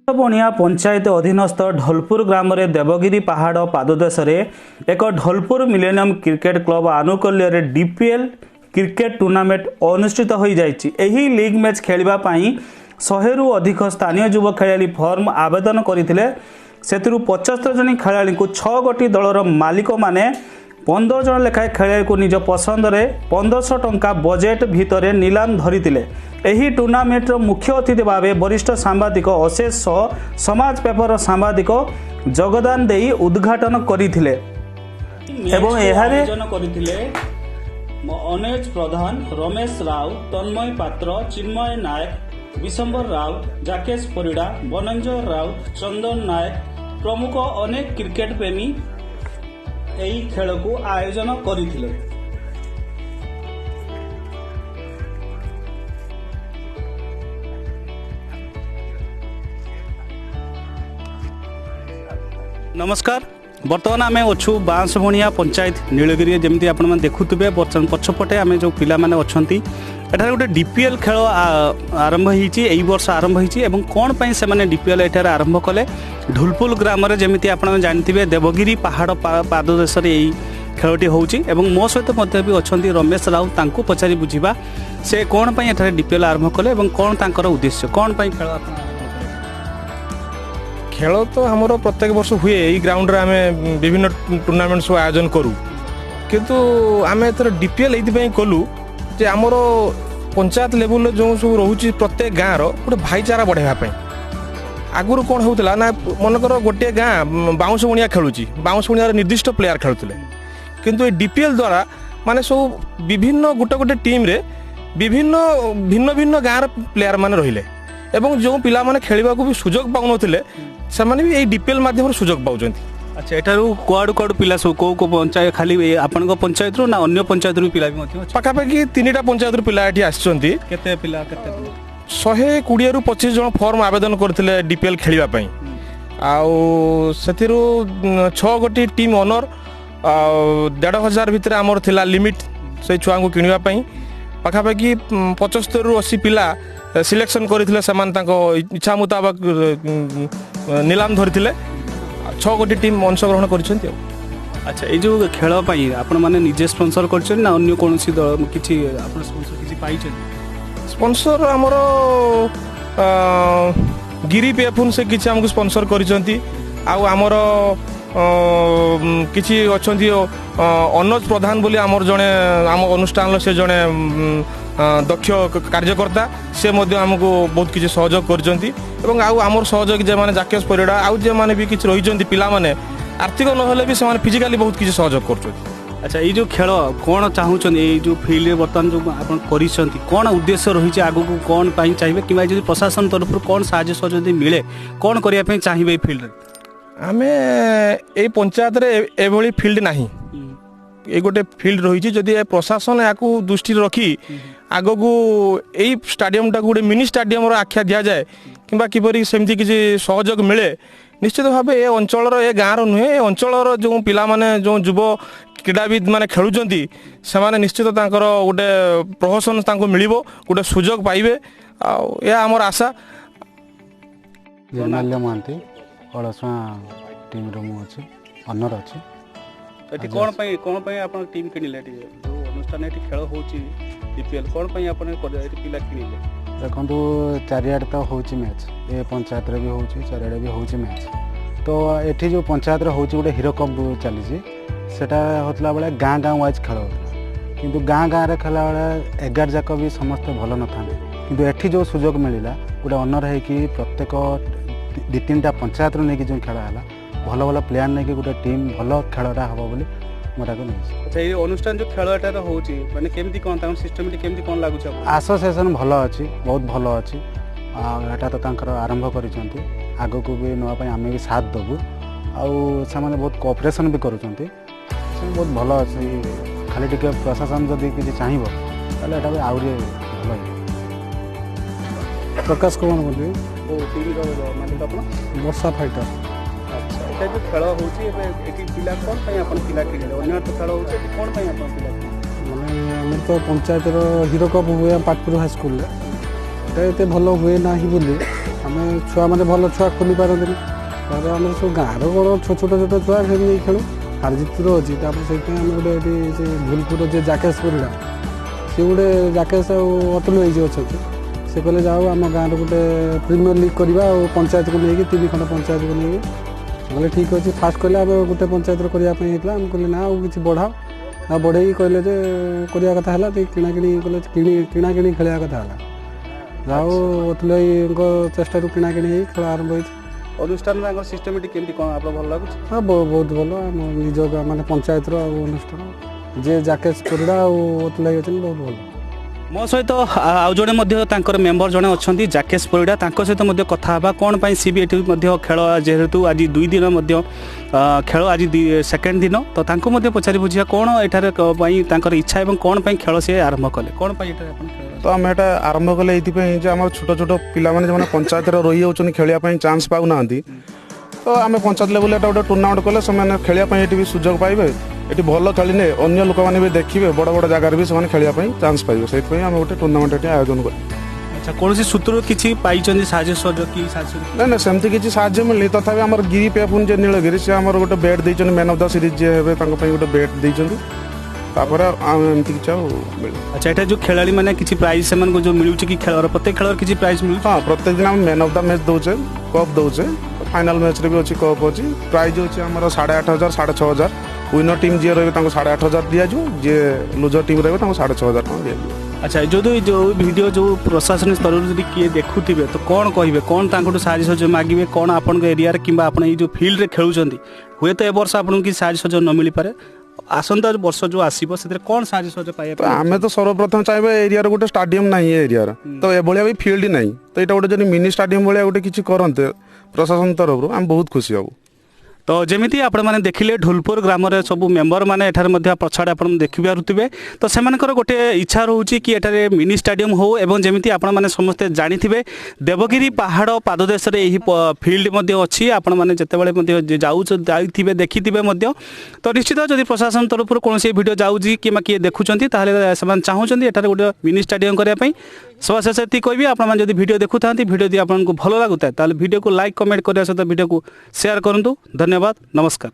बणिया पंचायत अधीनस्थ ढोलपुर ग्राम रे देवगिरी पहाड़ पाददेश एक ढोलपुर मिलेनियम क्रिकेट क्लब आनुकूल्य डीपीएल क्रिकेट टूर्नामेंट अनुष्ठित हो जाएगी। लीग मैच खेलने 100 रु अधिक स्थानीय युव खेलाड़ी फॉर्म आवेदन करते 75 जन खेला को 6 गोटी दलर मालिक माने 15 जन लेखाएं खेलाड़ी को निज पसंद रे 1500 टंका बजेट भितर नीलाम धरी एही टूर्नामेंट मुख्य अतिथि भाव वरिष्ठ सांबादिक अशेष समाज पेपर सांबादिक जगदान देई उद्घाटन करथिले एवं एहारे अनेज प्रधान, रमेश राव, तन्मय पात्र, चिन्मय नायक, विशंबर राव, जाकेश परिड़ा, बनंजय राव, चंदन नायक प्रमुख अनेक क्रिकेट प्रेमी एही खेल को आयोजन करथिले। नमस्कार, बर्तमान आम अच्छु बांसभणिया पंचायत नीलगिरी जमी आप देखुवे पछपटे आम जो पिला माने अच्छी एठार गोटे डीपीएल खेल आरंभ होई वर्ष आरंभ होई कौन पाई से डीपीएल एठार आरंभ कले ढुलपुल ग्राम जमी आप जानते देवगिरी पहाड़ पाददेश यही खेलटी होची एवं मो सहित भी अच्छा रमेश राव तांको पचारि बुझीबा से कौन पाई एठार डीपीएल आरंभ कले कौन तांकर उद्देश्य कौन पाई खेल खेल तो हमरो प्रत्येक वर्ष हुए यही ग्राउंड रे आमे विभिन्न टूर्नामेंट सब आयोजन करूँ किंतु आमे एथर डीपीएल एइथि कलु जे हमरो पंचायत लेवल जो सब रोचे प्रत्येक गाँव रोटे भाईचारा बढ़ावा आगुरी कौन होता ना मनकर गोटे गाँ बाउंश बणिया खेलुची बाउंश बणिया निर्दिष्ट प्लेयर खेलुले किंतु ए डीपीएल द्वारा माने सब विभिन्न गोटे गोटे टीम रे विभिन्न भिन्न भिन्न गाँव प्लेयर माने रहिले एवं जो पिला माने खेलिबा को भी सुजोग पाउनथिले सेमाने भी एई डीपीएल माध्यम सुजोग पाउचंती। अच्छा एठारु कुआडु कुआडु पिला सब को पंचायत खाली आपन पंचायत रो ना अन्य पंचायत रो पिला भी मथि पाखापाखि 3टा पंचायत रो पिला एठी आछंती केते पिला 120 रु 25 जन फॉर्म आवेदन करथिले डीपीएल खेलिबा पई आउ सेथिरु 6 गोटी टीम ओनर 1500 भितर हमर थिला लिमिट से छुआ को किनिबा पई पाखापाखि 75 रु 80 पिला सिलेक्शन करथिले समान ताको इच्छा मुताबिक नीलाम धरिथिले 6 गोटी टीम अंशग्रहण करिसेंती। अच्छा ये जो खेल पाई आपण माने निजे स्पॉन्सर करछन ना अन्य कोनोसी किछि आपण स्पॉन्सर किछि पाइछन स्पॉन्सर हमरो गिरी पेफुन से किछि हमको स्पॉन्सर करिसेंती आ हमरो किछि अछंती अनुज प्रधान बोली हमर जने हम अनुष्ठान से जने दक्ष कार्यकर्ता से मध्य हमको बहुत किसी सहयोग करछंती एवं आमर सहयोग जे माने जाकेश परिड़ा आउ जे माने भी किछि रहिछंती पिला माने आर्थिक नहले भी से माने फिजिकली बहुत किसी सहयोग करछंती। अच्छा ये जो खेल कौन चाहूछन ये जो फील्ड बर्तमान जो आपन करिसंती कौन उद्देश्य रहिছে आगु को कौन पाई चाहिए कि जदि प्रशासन तरफ कौन साहाय्य सहयोग मिले कौन करिया पे चाहिए फील्ड रे आमे ए पंचायत रे एभली फील्ड नाही ए गोटे फील्ड रही जदि प्रशासन या दृष्टि रखी आग को यही स्टाडियम टाक गोटे मिनी स्टाडियम आख्या दि जाए कि किपरि सेमती किसी सहयोग मिले निश्चित भाव ए अंचल ए गाँव नुहे ए अंचल जो पिला माने जो युव क्रीड़ाविद माने खेलुचंती से माने निश्चित तांकर गोटे प्रोत्साहन तांको मिलिबो गोटे सुजोग पाइबे आ या हमर आशा। जर्नल मानती अड़सुआ टीम रो मु अछि ऑनर अछि एटी कोन पई आपण टीम किनिले जो अनुष्ठान एटी खेल होची डीपीएल कोन पई आपण एटी पिला किनिले देखंतु चारियाड तो होची मैच ए पंचायत रे भी होची चारियाड भी होची मैच तो एठी जो पंचायत रे होची गोटे हीरो कप चली छी सेटा होतला बेले गाँ गाँ वाइज खेल होतला किंतु गाँ गाँ रे खेला बेले 11 जाक भी समस्त भल न थाने किंतु एठी जो सुजोग मिलिला गोटे ऑनर है कि प्रत्येक 2-3टा पंचायत रो नेकी जो खेला हला भल भल प्लेयर नहीं कि गोटे टीम भल खेलटा हम बोली मोटा को नहीं। अच्छा ये अनुष्ठान जो खेलटा होची माने केमती कोन तान सिस्टमटी केमती कोन लागु छ एसोसिएशन भल अछि बहुत भल अछि एटा तो तांकर आरंभ करिसंती आगो को भी नवा पई आमे भी साथ दबु आउ सामाने बहुत कोऑपरेशन भी करूचंती बहुत भल अछि खाली टिके प्रशासन जदी किछि चाहिबो ताले एटा भी आउरी भल प्रकाश कुमार बोली ओ टीम रो मालिक अपन वर्षा फाइटर। अच्छा एटा जो खेल होची एटी पिला कोन पई अपन पिला किने अन्य तो खेल होची कोन पई अपन पिला माने हमर तो पंचायत रो हीरो कप हुए पाटपुर हाई स्कूल रे एते भल हुए नाही बोली ଆମେ ଛୁଆମାନେ ଭଲ ଛୁଆ ଖୋଲି ପାରନ୍ତିନି। ତାପରେ ଆମର ସବୁ ଗାଁର କ'ଣ ଛୋଟ ଛୋଟ ଛୁଆ ସେମିତି ନେଇ ଖେଳୁ, ହାରଜିତ ଅଛି। ତାପରେ ସେଇଥିପାଇଁ ଆମେ ଗୋଟେ ଏଠି ସେ ଧୁଲପୁର ଯେ ଜାକେଶ ପରିଡ଼ା, ସେ ଗୋଟେ ଜାକେଶ ଆଉ ଅତୁଲ ହେଇଛି ଅଛନ୍ତି। ସେ କହିଲେ ଯାଉ ଆମ ଗାଁର ଗୋଟେ ପ୍ରିମିୟର ଲିଗ୍ କରିବା ଆଉ ପଞ୍ଚାୟତକୁ ନେଇକି 3 ଖଣ୍ଡ ପଞ୍ଚାୟତକୁ ନେଇକି। କହିଲେ ଠିକ୍ ଅଛି। ଫାଷ୍ଟ କହିଲେ ଆମେ ଗୋଟେ ପଞ୍ଚାୟତର କରିବା ପାଇଁ ହେଇଥିଲା। ଆମେ କହିଲେ ନା ଆଉ କିଛି ବଢ଼ାଅ, ଆଉ ବଢ଼େଇକି କହିଲେ ଯେ କରିବା କଥା ହେଲା, କିଣାକିଣି କଲେ କିଣାକିଣି ଖେଳିବା କଥା ହେଲା। ଯାଉ ଅତୁଲ ଭାଇଙ୍କ ଚେଷ୍ଟାରୁ କିଣାକିଣି ହେଇ ଖେଳ ଆରମ୍ଭ ହେଇଛି। ଅନୁଷ୍ଠାନ ତାଙ୍କର ସିଷ୍ଟମେଟିକ୍ କେମିତି କ'ଣ ଆପଣ ଭଲ ଲାଗୁଛି? ହଁ ବହୁତ ଭଲ। ଆମ ନିଜ ମାନେ ପଞ୍ଚାୟତର ଆଉ ଅନୁଷ୍ଠାନ ଯେ ଜାକେଶ ପରିଡ଼ା ଆଉ ଅତୁଲ ଭାଇ ଅଛନ୍ତି, ବହୁତ ଭଲ। ମୋ ସହିତ ଆଉ ଜଣେ ମଧ୍ୟ ତାଙ୍କର ମେମ୍ବର ଜଣେ ଅଛନ୍ତି ଜାକେଶ ପରିଡ଼ା, ତାଙ୍କ ସହିତ ମଧ୍ୟ କଥା ହେବା କ'ଣ ପାଇଁ ସି ବି ଏଠି ମଧ୍ୟ ଖେଳ, ଯେହେତୁ ଆଜି 2 ଦିନ ମଧ୍ୟ ଖେଳ, ଆଜି ସେକେଣ୍ଡ ଦିନ, ତ ତାଙ୍କୁ ମଧ୍ୟ ପଚାରି ବୁଝିବା କ'ଣ ଏଠାରେ ପାଇଁ ତାଙ୍କର ଇଚ୍ଛା ଏବଂ କ'ଣ ପାଇଁ ଖେଳ ସେ ଆରମ୍ଭ କଲେ, କ'ଣ ପାଇଁ ଏଠାରେ ଆପଣ ଖେଳ। ତ ଆମେ ଏଇଟା ଆରମ୍ଭ କଲେ ଏଇଥିପାଇଁ ଯେ ଆମର ଛୋଟ ଛୋଟ ପିଲାମାନେ ଯେଉଁମାନେ ପଞ୍ଚାୟତରେ ରହିଯାଉଛନ୍ତି ଖେଳିବା ପାଇଁ ଚାନ୍ସ ପାଉନାହାନ୍ତି, ତ ଆମେ ପଞ୍ଚାୟତ ଲେଭେଲରେ ଏଇଟା ଗୋଟେ ଟୁର୍ଣ୍ଣାମେଣ୍ଟ କଲେ ସେମାନେ ଖେଳିବା ପାଇଁ ଏଠି ବି ସୁଯୋଗ ପାଇବେ। ଏଠି ଭଲ ଖେଳିଲେ ଅନ୍ୟ ଲୋକମାନେ ବି ଦେଖିବେ, ବଡ଼ ବଡ଼ ଜାଗାରେ ବି ସେମାନେ ଖେଳିବା ପାଇଁ ଚାନ୍ସ ପାଇବେ। ସେଇଥିପାଇଁ ଆମେ ଗୋଟେ ଟୁର୍ଣ୍ଣାମେଣ୍ଟ ଏଠି ଆୟୋଜନ କରୁ। ଆଚ୍ଛା, କୌଣସି ସୂତ୍ରରୁ କିଛି ପାଇଛନ୍ତି ସାହାଯ୍ୟ ସହଯୋଗ କି ସାହାଯ୍ୟ? ନାଇଁ ସେମିତି କିଛି ସାହାଯ୍ୟ ମିଳିନି। ତଥାପି ଆମର ଗିରି ପେପୁନ ଯେ ନୀଳଗିରି, ସେ ଆମର ଗୋଟେ ବେଟ୍ ଦେଇଛନ୍ତି, ମ୍ୟାନ୍ ଅଫ୍ ଦ ସିରିଜ୍ ଯିଏ ହେବେ ତାଙ୍କ ପାଇଁ ଗୋଟେ ବେଟ୍ ଦେଇଛନ୍ତି। ତାପରେ ଆମେ ଏମିତି କିଛି ଆଉ ମିଳିବ। ଆଚ୍ଛା, ଏଟା ଯେଉଁ ଖେଳାଳି ମାନେ କିଛି ପ୍ରାଇଜ୍ ସେମାନଙ୍କୁ ଯେଉଁ ମିଳୁଛି କି ଖେଳର ପ୍ରତ୍ୟେକ ଖେଳର କିଛି ପ୍ରାଇଜ୍ ମିଳୁଛି? ହଁ, ପ୍ରତ୍ୟେକ ଦିନ ଆମେ ମ୍ୟାନ୍ ଅଫ୍ ଦ ମ୍ୟାଚ୍ ଦେଉଛେ, କପ୍ ଦେଉଛେ। ଫାଇନାଲ୍ ମ୍ୟାଚ୍ରେ ବି ଅଛି କପ୍ ଅଛି। ପ୍ରାଇଜ୍ ଅଛି ଆମର 8,500 6,500। ୱିନର ଟିମ୍ ଯିଏ ରହିବେ ତାଙ୍କୁ 8,500 ଦିଆଯିବ, ଯିଏ ଲୁଜର ଟିମ୍ ରହିବେ ତାଙ୍କୁ 6,500 ଟଙ୍କା ଦିଆଯିବ। ଆଚ୍ଛା, ଯେଉଁ ଭିଡ଼ିଓ ଯେଉଁ ପ୍ରଶାସନ ସ୍ତରରୁ ଯଦି କିଏ ଦେଖୁଥିବେ ତ କ'ଣ କହିବେ, କ'ଣ ତାଙ୍କଠୁ ସାହାଯ୍ୟ ସହଯୋଗ ମାଗିବେ, କ'ଣ ଆପଣଙ୍କ ଏରିଆରେ କିମ୍ବା ଆପଣ ଏଇ ଯେଉଁ ଫିଲ୍ଡରେ ଖେଳୁଛନ୍ତି, ହୁଏତ ଏ ବର୍ଷ ଆପଣଙ୍କୁ କିଛି ସାହାଯ୍ୟ ସହଯୋଗ ନ ମିଳିପାରେ, ଆସନ୍ତା ବର୍ଷ ଯେଉଁ ଆସିବ ସେଥିରେ କ'ଣ ସାହାଯ୍ୟ ସହଯୋଗ ପାଇବା ପାଇଁ? ଆମେ ତ ସର୍ବପ୍ରଥମ ଚାହିଁବା ଏରିଆର ଗୋଟେ ଷ୍ଟାଡିୟମ୍ ନାହିଁ, ଏ ଏରିଆର ତ ଏଭଳିଆ ବି ଫିଲ୍ଡ ନାହିଁ, ତ ଏଇଟା ଗୋଟେ ଯଦି ମିନି ଷ୍ଟାଡିୟମ୍ ଭଳିଆ ଗୋଟେ କିଛି କରନ୍ତେ ପ୍ରଶାସନ ତରଫରୁ, ଆମେ ବହୁତ ଖୁସି ହେବୁ। ତ ଯେମିତି ଆପଣମାନେ ଦେଖିଲେ ଢୁଲପୁର ଗ୍ରାମରେ ସବୁ ମେମ୍ବର ମାନେ ଏଠାରେ ମଧ୍ୟ ପଛଆଡ଼େ ଆପଣ ଦେଖିପାରୁଥିବେ, ତ ସେମାନଙ୍କର ଗୋଟେ ଇଚ୍ଛା ରହୁଛି କି ଏଠାରେ ମିନି ଷ୍ଟାଡିୟମ୍ ହେଉ ଏବଂ ଯେମିତି ଆପଣମାନେ ସମସ୍ତେ ଜାଣିଥିବେ ଦେବଗିରି ପାହାଡ଼ ପାଦଦେଶରେ ଏହି ଫିଲ୍ଡ ମଧ୍ୟ ଅଛି। ଆପଣମାନେ ଯେତେବେଳେ ମଧ୍ୟ ଯାଇଥିବେ ଦେଖିଥିବେ ମଧ୍ୟ, ତ ନିଶ୍ଚିତ ଯଦି ପ୍ରଶାସନ ତରଫରୁ କୌଣସି ଭିଡ଼ିଓ ଯାଉଛି କିମ୍ବା କିଏ ଦେଖୁଛନ୍ତି ତାହେଲେ ସେମାନେ ଚାହୁଁଛନ୍ତି ଏଠାରେ ଗୋଟେ ମିନି ଷ୍ଟାଡିୟମ୍ କରିବା ପାଇଁ। ସବାଶେଷ ଏତିକି କହିବି, ଆପଣମାନେ ଯଦି ଭିଡ଼ିଓ ଦେଖୁଥାନ୍ତି, ଭିଡ଼ିଓ ଯଦି ଆପଣଙ୍କୁ ଭଲ ଲାଗୁଥାଏ ତାହେଲେ ଭିଡ଼ିଓକୁ ଲାଇକ୍ କମେଣ୍ଟ କରିବା ସହିତ ଭିଡ଼ିଓକୁ ସେୟାର କରନ୍ତୁ। ଧନ୍ୟବାଦ, ନମସ୍କାର।